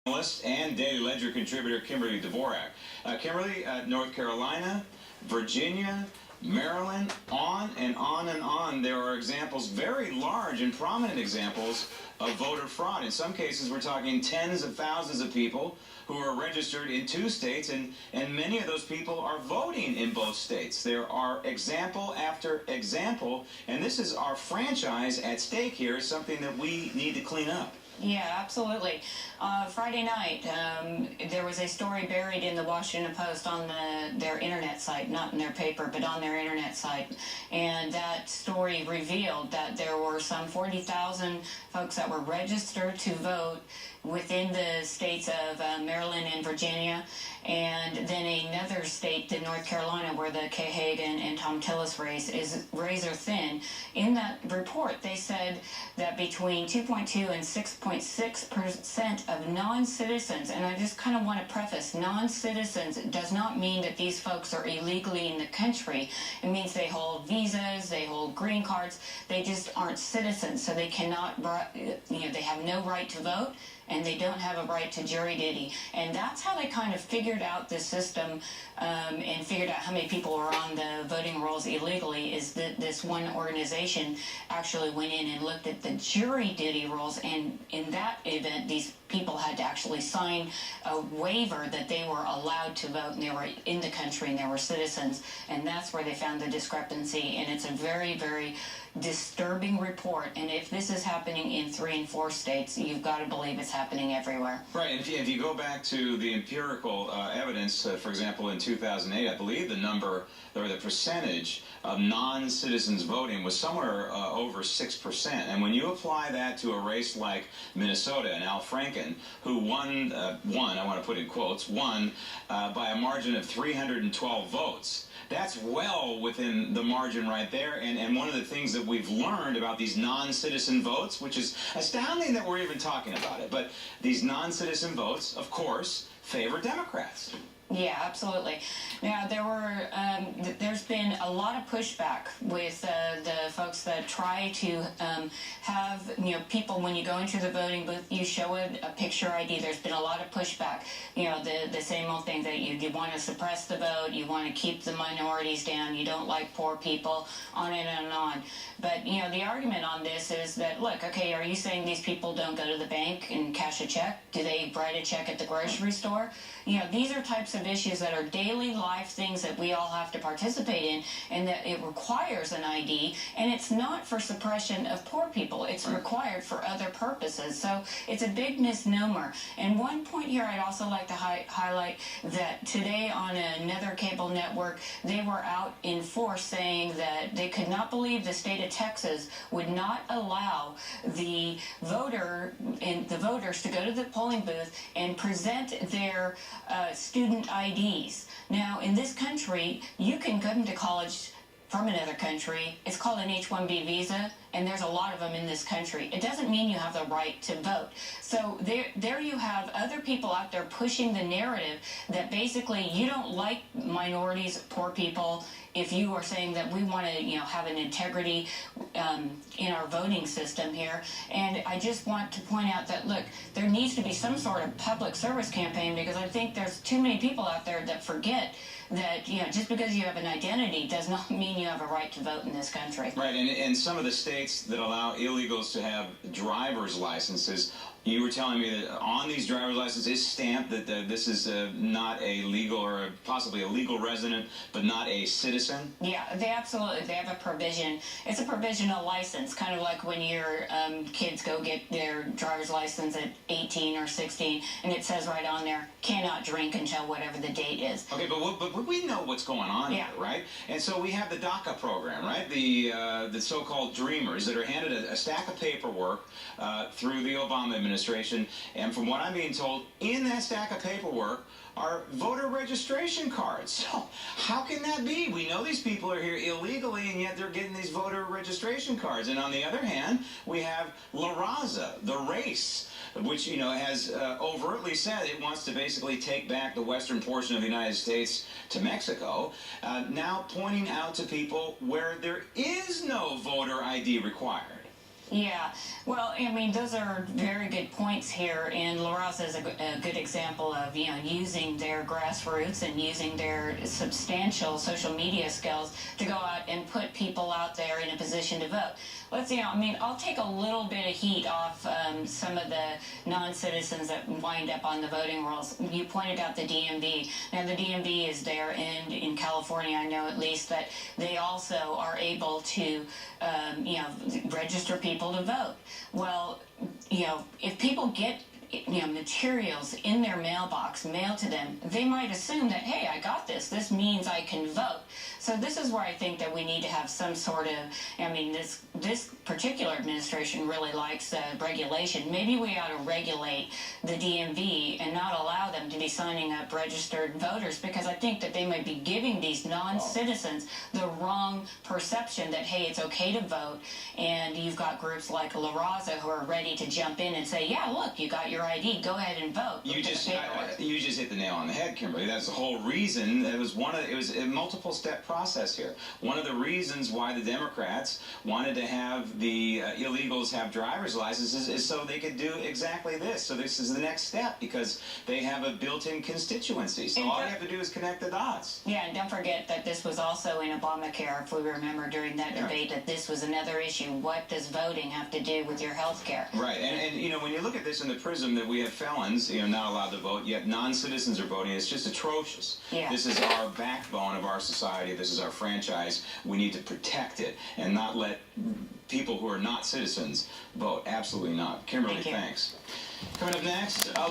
And Daily Ledger contributor Kimberly Dvorak. Kimberly, North Carolina, Virginia, Maryland, on and on and on. There are examples, very large and prominent examples of voter fraud. In some cases, we're talking tens of thousands of people who are registered in 2 states, and many of those people are voting in both states. There are example after example, and this is our franchise at stake here, something that we need to clean up. Yeah, absolutely. Friday night, there was a story buried in the Washington Post on their internet site, not in their paper, but on their internet site. And that story revealed that there were some 40,000 folks that were registered to vote within the states of Maryland and Virginia, and then another state, the North Carolina, where the Kay Hagan and Tom Tillis race is razor thin. In that report, they said that between 2.2 and 6.6% of non-citizens, and I just kind of want to preface, non-citizens does not mean that these folks are illegally in the country. It means they hold visas, they hold green cards, they just aren't citizens, so they cannot, they have no right to vote, and they don't have a right to jury duty. And that's how they kind of figured out the system and figured out how many people were on the voting rolls illegally, is that this one organization actually went in and looked at the jury duty rolls, and in that event, these people had to actually sign a waiver that they were allowed to vote and they were in the country and they were citizens, and that's where they found the discrepancy. And it's a very, very disturbing report, and if this is happening in 3 and 4 states, you've got to believe it's happening everywhere. Right, and if you go back to the empirical evidence, for example, in 2008, I believe the number or the percentage of non-citizens voting was somewhere over 6%. And when you apply that to a race like Minnesota and Al Franken, who won, I want to put in quotes, won by a margin of 312 votes, that's well within the margin right there. And one of the things that we've learned about these non-citizen votes, which is astounding that we're even talking about it, but these non-citizen votes, of course, favor Democrats. Yeah, absolutely. Now, there's been a lot of pushback with the folks that try to have, people, when you go into the voting booth, you show a picture ID. There's been a lot of pushback. The same old thing that you want to suppress the vote, you want to keep the minorities down, you don't like poor people, on and on. But, the argument on this is that, look, okay, are you saying these people don't go to the bank and cash a check? Do they write a check at the grocery store? These are types of issues that are daily life things that we all have to participate in, and that it requires an ID, and it's not for suppression of poor people. It's required for other purposes. So it's a big misnomer. And one point here I'd also like to highlight that today on another cable network, they were out in force saying that they could not believe the state of Texas would not allow the voters to go to the polling booth and present their student IDs. Now, in this country, you can come to college from another country. It's called an H-1B visa, and there's a lot of them in this country. It doesn't mean you have the right to vote. So there you have other people out there pushing the narrative that basically you don't like minorities, poor people, if you are saying that we want to, have an integrity in our voting system here. And I just want to point out that, look, there needs to be some sort of public service campaign, because I think there's too many people out there that forget that, just because you have an identity does not mean you have a right to vote in this country. Right, and some of the states that allow illegals to have driver's licenses, you were telling me that on these driver's licenses is stamped that this is not a legal, or possibly a legal resident, but not a citizen? Yeah, they have a provision. It's a provisional license, kind of like when your kids go get their driver's license at 18 or 16, and it says right on there, cannot drink until whatever the date is. Okay, but we know what's going on here, right? And so we have the DACA program, right? The so-called dreamers that are handed a stack of paperwork through the Obama administration, and from what I'm being told, in that stack of paperwork are voter registration cards. So how can that be? We know these people are here illegally, and yet they're getting these voter registration cards. And on the other hand, we have La Raza, the race, which has overtly said it wants to basically take back the western portion of the United States to Mexico, now pointing out to people where there is no voter ID required. Yeah, well, I mean, those are very good points here, and La Raza is a good example of, you know, using their grassroots and using their substantial social media skills to go out and put people out there in a position to vote. Let's, you know, I mean, I'll take a little bit of heat off some of the non-citizens that wind up on the voting rolls. You pointed out the DMV. Now, the DMV is there, and in California, I know at least that they also are able to, you know, register people to vote. Well, you know, if people get, you know, materials in their mailbox mailed to them, they might assume that, hey, I got this. This means I can vote. So this is where I think that we need to have some sort of, I mean, this particular administration really likes regulation. Maybe we ought to regulate the DMV and not allow them to be signing up registered voters, because I think that they might be giving these non-citizens the wrong perception that, hey, it's okay to vote. And you've got groups like La Raza who are ready to jump in and say, yeah, look, you got your ID, go ahead and vote. You just hit the nail on the head, Kimberly. That's the whole reason. It was a multiple step process here. One of the reasons why the Democrats wanted to have the illegals have driver's licenses is so they could do exactly this. So this is the next step, because they have a built-in constituency. So all you have to do is connect the dots. Yeah, and don't forget that this was also in Obamacare, if we remember during that debate, that this was another issue. What does voting have to do with your health care? Right, and you know, when you look at this in the prism that we have felons, you know, not allowed to vote, yet non-citizens are voting, it's just atrocious. Yeah. This is our backbone of our society. This is our franchise. We need to protect it and not let people who are not citizens vote. Absolutely not. Kimberly, thanks. Coming up next, look